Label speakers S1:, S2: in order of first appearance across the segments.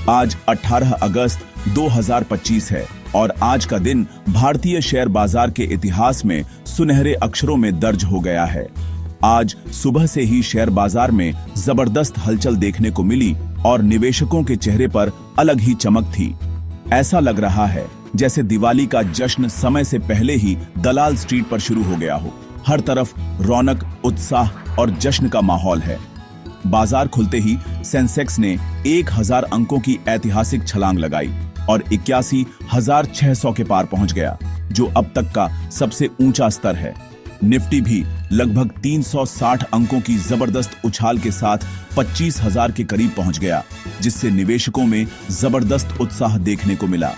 S1: आज 18 अगस्त 2025 है और आज का दिन भारतीय शेयर बाजार के इतिहास में सुनहरे अक्षरों में दर्ज हो गया है। आज सुबह से ही शेयर बाजार में जबरदस्त हलचल देखने को मिली और निवेशकों के चेहरे पर अलग ही चमक थी। ऐसा लग रहा है जैसे दिवाली का जश्न समय से पहले ही दलाल स्ट्रीट पर शुरू हो गया हो। हर तरफ रौनक, उत्साह और जश्न का माहौल है। बाजार खुलते ही सेंसेक्स ने 1000 अंकों की ऐतिहासिक छलांग लगाई और 81,600 के पार पहुंच गया, जो अब तक का सबसे ऊंचा स्तर है। निफ्टी भी लगभग 360 अंकों की जबरदस्त उछाल के साथ 25,000 के करीब पहुंच गया, जिससे निवेशकों में जबरदस्त उत्साह देखने को मिला।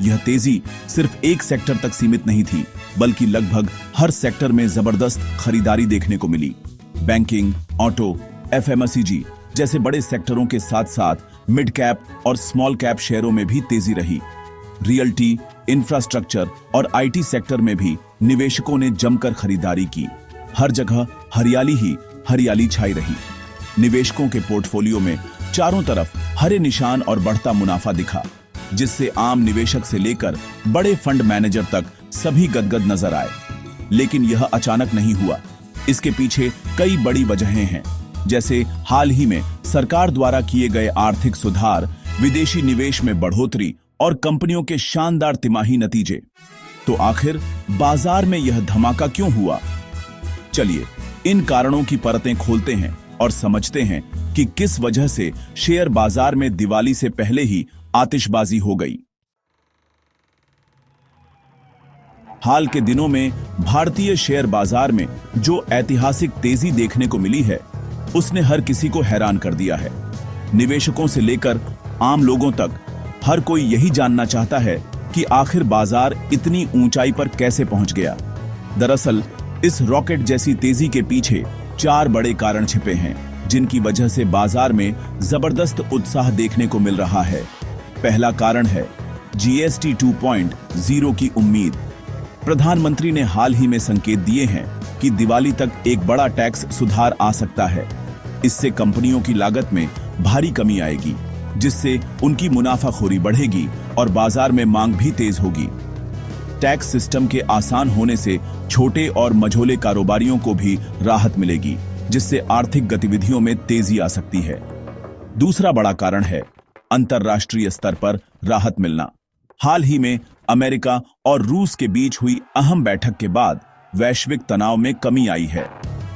S1: यह तेजी सिर्फ एक सेक्टर तक सीमित नहीं थी, बल्कि लगभग हर सेक्टर में जबरदस्त खरीदारी देखने को मिली। बैंकिंग, ऑटो, एफएमसीजी जैसे बड़े सेक्टरों के साथ साथ मिड कैप और स्मॉल कैप शेयरों में भी तेजी रही। रियल्टी, इंफ्रास्ट्रक्चर और आईटी सेक्टर में भी निवेशकों ने जमकर खरीदारी की। हर जगह हरियाली ही हरियाली छाई रही। निवेशकों के पोर्टफोलियो में चारों तरफ हरे निशान और बढ़ता मुनाफा दिखा, जिससे आम निवेशक से लेकर बड़े फंड मैनेजर तक सभी गदगद नजर आए। लेकिन यह अचानक नहीं हुआ। इसके पीछे कई बड़ी वजहें हैं, जैसे हाल ही में सरकार द्वारा किए गए आर्थिक सुधार, विदेशी निवेश में बढ़ोतरी और कंपनियों के शानदार तिमाही नतीजे। तो आखिर बाजार में यह धमाका क्यों हुआ? चलिए इन कारणों की परतें खोलते हैं और समझते हैं कि किस वजह से शेयर बाजार में दिवाली से पहले ही आतिशबाजी हो गई। हाल के दिनों में भारतीय शेयर बाजार में जो ऐतिहासिक तेजी देखने को मिली है, उसने हर किसी को हैरान कर दिया है। निवेशकों से लेकर आम लोगों तक हर कोई यही जानना चाहता है कि आखिर बाजार इतनी ऊंचाई पर कैसे पहुंच गया। दरअसल इस रॉकेट जैसी तेजी के पीछे 4 बड़े कारण छिपे हैं, जिनकी वजह से बाजार में जबरदस्त उत्साह देखने को मिल रहा है। पहला कारण है जीएसटी 2.0 की उम्मीद। प्रधानमंत्री ने हाल ही में संकेत दिए हैं कि दिवाली तक एक बड़ा टैक्स सुधार आ सकता है। इससे कंपनियों की लागत में भारी कमी आएगी, जिससे उनकी मुनाफाखोरी बढ़ेगी और बाजार में मांग भी तेज होगी। टैक्स सिस्टम के आसान होने से छोटे और मझोले कारोबारियों को भी राहत मिलेगी, जिससे आर्थिक गतिविधियों में तेजी आ सकती है। दूसरा बड़ा कारण है अंतर्राष्ट्रीय स्तर पर राहत मिलना। हाल ही में अमेरिका और रूस के बीच हुई अहम बैठक के बाद वैश्विक तनाव में कमी आई है।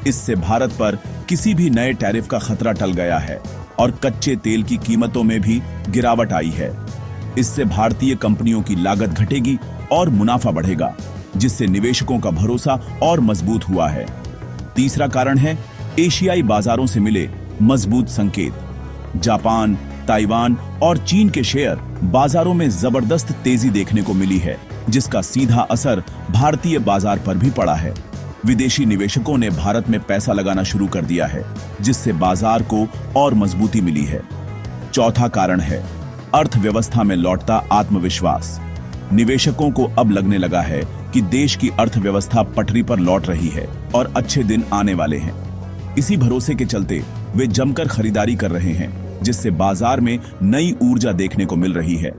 S1: इससे भारत पर किसी भी नए टैरिफ का खतरा टल गया है और कच्चे तेल की कीमतों में भी गिरावट आई है। इससे भारतीय कंपनियों की लागत घटेगी और मुनाफा बढ़ेगा, जिससे निवेशकों का भरोसा और मजबूत हुआ है। तीसरा कारण है एशियाई बाजारों से मिले मजबूत संकेत। जापान, ताइवान और चीन के शेयर बाजारों में जबरदस्त तेजी देखने को मिली है, जिसका सीधा असर भारतीय बाजार पर भी पड़ा है। विदेशी निवेशकों ने भारत में पैसा लगाना शुरू कर दिया है, जिससे बाजार को और मजबूती मिली है। चौथा कारण है अर्थव्यवस्था में लौटता आत्मविश्वास। निवेशकों को अब लगने लगा है कि देश की अर्थव्यवस्था पटरी पर लौट रही है और अच्छे दिन आने वाले हैं। इसी भरोसे के चलते वे जमकर खरीदारी कर रहे हैं, जिससे बाजार में नई ऊर्जा देखने को मिल रही है।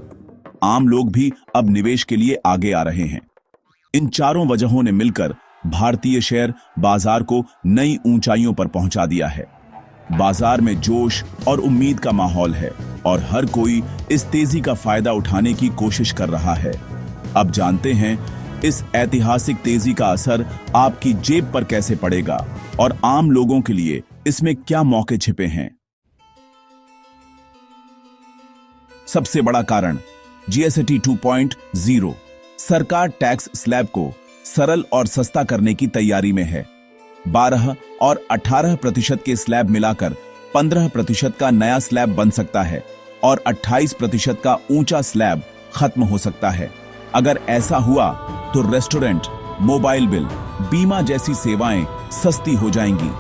S1: आम लोग भी अब निवेश के लिए आगे आ रहे हैं। इन चारों वजहों ने मिलकर भारतीय शेयर बाजार को नई ऊंचाइयों पर पहुंचा दिया है। बाजार में जोश और उम्मीद का माहौल है और हर कोई इस तेजी का फायदा उठाने की कोशिश कर रहा है। अब जानते हैं इस ऐतिहासिक तेजी का असर आपकी जेब पर कैसे पड़ेगा और आम लोगों के लिए इसमें क्या मौके छिपे हैं। सबसे बड़ा कारण जीएसटी 2.0। सरकार टैक्स स्लैब को सरल और सस्ता करने की तैयारी में है। 12 और 18% के स्लैब मिलाकर 15% का नया स्लैब बन सकता है और 28% का ऊंचा स्लैब खत्म हो सकता है। अगर ऐसा हुआ तो रेस्टोरेंट, मोबाइल बिल, बीमा जैसी सेवाएं सस्ती हो जाएंगी।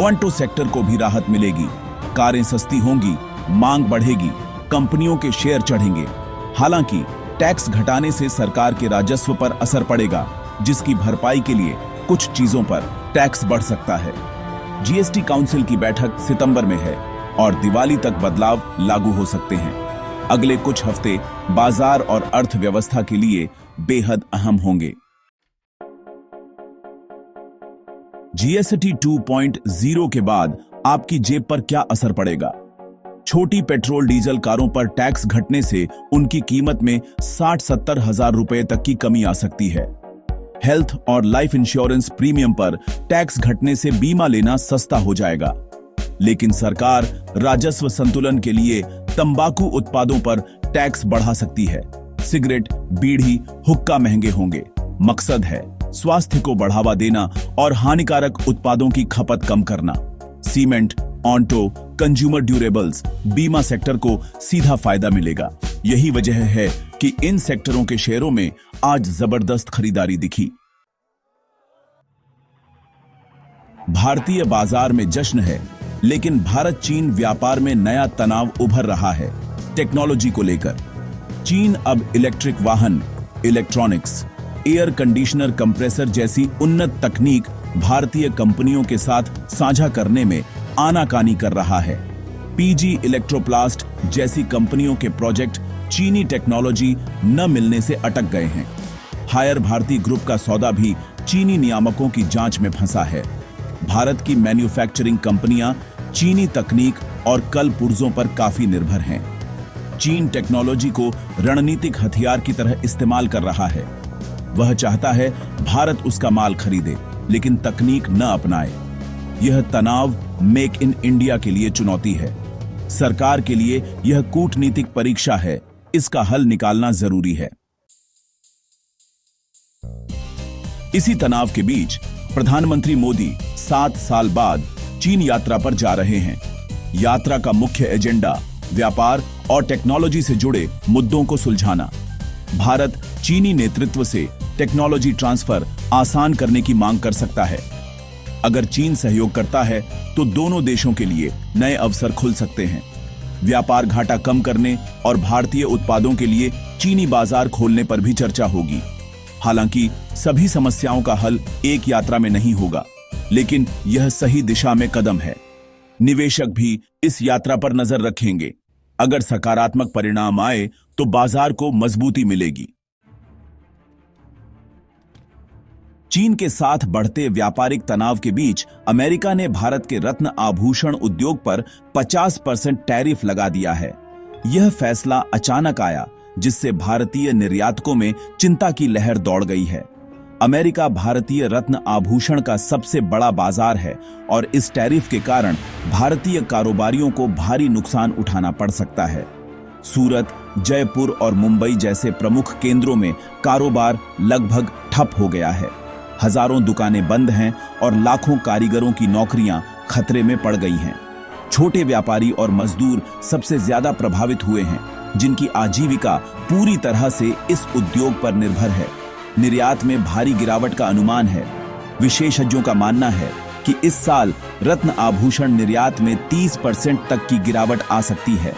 S1: ऑटो सेक्टर को भी राहत मिलेगी। कारें सस्ती होंगी, मांग बढ़ेगी, कंपनियों के शेयर चढ़ेंगे। हालांकि टैक्स घटाने से सरकार के राजस्व पर असर पड़ेगा, जिसकी भरपाई के लिए कुछ चीजों पर टैक्स बढ़ सकता है। जीएसटी काउंसिल की बैठक सितंबर में है और दिवाली तक बदलाव लागू हो सकते हैं। अगले कुछ हफ्ते बाजार और अर्थव्यवस्था के लिए बेहद अहम होंगे। जीएसटी 2.0 के बाद आपकी जेब पर क्या असर पड़ेगा? छोटी पेट्रोल डीजल कारों पर टैक्स घटने से उनकी कीमत में 60-70 हजार रुपए तक की कमी आ सकती है। हेल्थ और लाइफ इंश्योरेंस प्रीमियम पर टैक्स घटने से बीमा लेना सस्ता हो जाएगा। लेकिन सरकार राजस्व संतुलन के लिए तंबाकू उत्पादों पर टैक्स बढ़ा सकती है। सिगरेट, बीड़ी, हुक्का महंगे होंगे। मकसद है स्वास्थ्य को बढ़ावा देना और हानिकारक उत्पादों की खपत कम करना। सीमेंट, ऑटो, कंज्यूमर ड्यूरेबल्स, बीमा सेक्टर को सीधा फायदा मिलेगा। यही वजह है कि इन सेक्टरों के शेयरों में आज जबरदस्त खरीदारी दिखी। भारतीय बाजार में जश्न है, लेकिन भारत चीन व्यापार में नया तनाव उभर रहा है। टेक्नोलॉजी को लेकर चीन अब इलेक्ट्रिक वाहन, इलेक्ट्रॉनिक्स, एयर कंडीशनर, कंप्रेसर जैसी उन्नत तकनीक भारतीय कंपनियों के साथ साझा करने में आनाकानी कर रहा है। पीजी इलेक्ट्रोप्लास्ट जैसी कंपनियों के प्रोजेक्ट चीनी टेक्नोलॉजी न मिलने से अटक गए हैं। हायर भारती ग्रुप का सौदा भी चीनी नियामकों की जांच में फंसा है। भारत की मैन्युफैक्चरिंग कंपनियां चीनी तकनीक और कल पुर्जों पर काफी निर्भर हैं। चीन टेक्नोलॉजी को रणनीतिक हथियार की तरह इस्तेमाल कर रहा है। वह चाहता है भारत उसका माल खरीदे, लेकिन तकनीक न अपनाए। यह तनाव मेक इन इंडिया के लिए चुनौती है। सरकार के लिए यह कूटनीतिक परीक्षा है। इसका हल निकालना जरूरी है। इसी तनाव के बीच प्रधानमंत्री मोदी 7 साल बाद चीन यात्रा पर जा रहे हैं। यात्रा का मुख्य एजेंडा व्यापार और टेक्नोलॉजी से जुड़े मुद्दों को सुलझाना। भारत चीनी नेतृत्व से टेक्नोलॉजी ट्रांसफर आसान करने की मांग कर सकता है। अगर चीन सहयोग करता है तो दोनों देशों के लिए नए अवसर खुल सकते हैं। व्यापार घाटा कम करने और भारतीय उत्पादों के लिए चीनी बाजार खोलने पर भी चर्चा होगी। हालांकि सभी समस्याओं का हल एक यात्रा में नहीं होगा, लेकिन यह सही दिशा में कदम है। निवेशक भी इस यात्रा पर नजर रखेंगे। अगर सकारात्मक परिणाम आए तो बाजार को मजबूती मिलेगी। चीन के साथ बढ़ते व्यापारिक तनाव के बीच अमेरिका ने भारत के रत्न आभूषण उद्योग पर 50% टैरिफ लगा दिया है। यह फैसला अचानक आया, जिससे भारतीय निर्यातकों में चिंता की लहर दौड़ गई है। अमेरिका भारतीय रत्न आभूषण का सबसे बड़ा बाजार है और इस टैरिफ के कारण भारतीय कारोबारियों को भारी नुकसान उठाना पड़ सकता है। सूरत, जयपुर और मुंबई जैसे प्रमुख केंद्रों में कारोबार लगभग ठप हो गया है। हजारों दुकानें बंद हैं और लाखों कारीगरों की नौकरियां खतरे में पड़ गई हैं। छोटे व्यापारी और मजदूर सबसे ज्यादा प्रभावित हुए हैं, जिनकी आजीविका पूरी तरह से इस उद्योग पर निर्भर है। निर्यात में भारी गिरावट का अनुमान है। विशेषज्ञों का मानना है कि इस साल रत्न आभूषण निर्यात में 30% तक की गिरावट आ सकती है।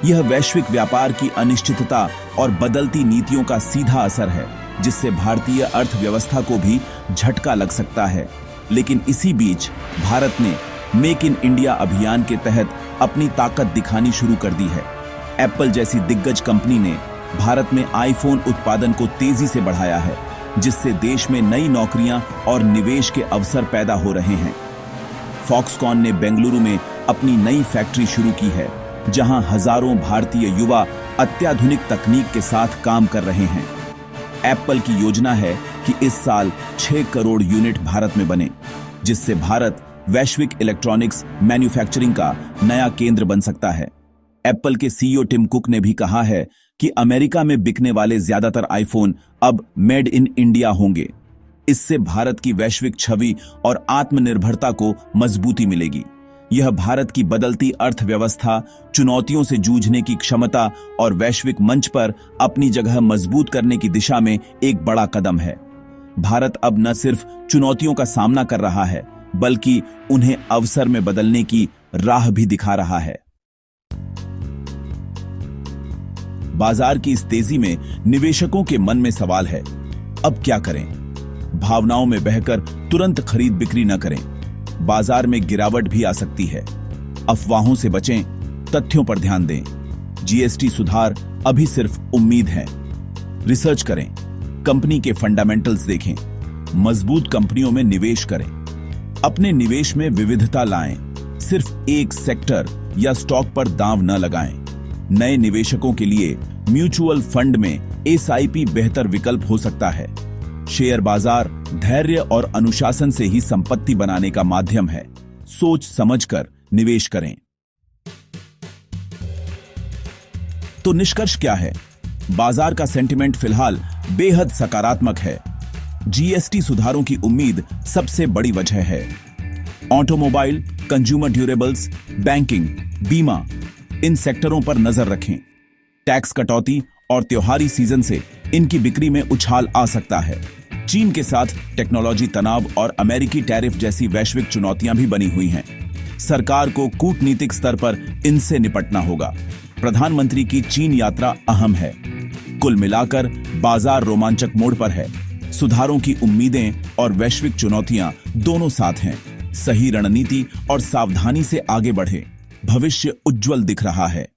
S1: यह वैश्विक व्यापार की अनिश्चितता और बदलती नीतियों का सीधा असर है, जिससे भारतीय अर्थव्यवस्था को भी झटका लग सकता है। लेकिन इसी बीच भारत ने मेक इन इंडिया अभियान के तहत अपनी ताकत दिखानी शुरू कर दी है। एप्पल जैसी दिग्गज कंपनी ने भारत में आईफोन उत्पादन को तेजी से बढ़ाया है, जिससे देश में नई नौकरियां और निवेश के अवसर पैदा हो रहे हैं। फॉक्सकॉन ने बेंगलुरु में अपनी नई फैक्ट्री शुरू की है, जहां हजारों भारतीय युवा अत्याधुनिक तकनीक के साथ काम कर रहे हैं। एप्पल की योजना है कि इस साल 6 करोड़ यूनिट भारत में बने, जिससे भारत वैश्विक इलेक्ट्रॉनिक्स मैन्युफैक्चरिंग का नया केंद्र बन सकता है। एप्पल के सीईओ टिम कुक ने भी कहा है कि अमेरिका में बिकने वाले ज्यादातर आईफोन अब मेड इन इंडिया होंगे। इससे भारत की वैश्विक छवि और आत्मनिर्भरता को मजबूती मिलेगी। यह भारत की बदलती अर्थव्यवस्था, चुनौतियों से जूझने की क्षमता और वैश्विक मंच पर अपनी जगह मजबूत करने की दिशा में एक बड़ा कदम है। भारत अब न सिर्फ चुनौतियों का सामना कर रहा है, बल्कि उन्हें अवसर में बदलने की राह भी दिखा रहा है। बाजार की इस तेजी में निवेशकों के मन में सवाल है, अब क्या करें? भावनाओं में बहकर तुरंत खरीद बिक्री न करें। बाजार में गिरावट भी आ सकती है। अफवाहों से बचें, तथ्यों पर ध्यान दें। जीएसटी सुधार अभी सिर्फ उम्मीद है। रिसर्च करें, कंपनी के फंडामेंटल्स देखें, मजबूत कंपनियों में निवेश करें, अपने निवेश में विविधता लाएं, सिर्फ एक सेक्टर या स्टॉक पर दांव न लगाएं। नए निवेशकों के लिए म्यूचुअल फंड में एसआईपी बेहतर विकल्प हो सकता है। शेयर बाजार धैर्य और अनुशासन से ही संपत्ति बनाने का माध्यम है। सोच समझकर निवेश करें। तो निष्कर्ष क्या है? बाजार का सेंटिमेंट फिलहाल बेहद सकारात्मक है। जीएसटी सुधारों की उम्मीद सबसे बड़ी वजह है। ऑटोमोबाइल, कंज्यूमर ड्यूरेबल्स, बैंकिंग, बीमा, इन सेक्टरों पर नजर रखें। टैक्स कटौती और त्योहारी सीजन से इनकी बिक्री में उछाल आ सकता है। चीन के साथ टेक्नोलॉजी तनाव और अमेरिकी टैरिफ जैसी वैश्विक चुनौतियां भी बनी हुई हैं। सरकार को कूटनीतिक स्तर पर इनसे निपटना होगा। प्रधानमंत्री की चीन यात्रा अहम है। कुल मिलाकर बाजार रोमांचक मोड़ पर है। सुधारों की उम्मीदें और वैश्विक चुनौतियां दोनों साथ हैं। सही रणनीति और सावधानी से आगे बढ़े, भविष्य उज्जवल दिख रहा है।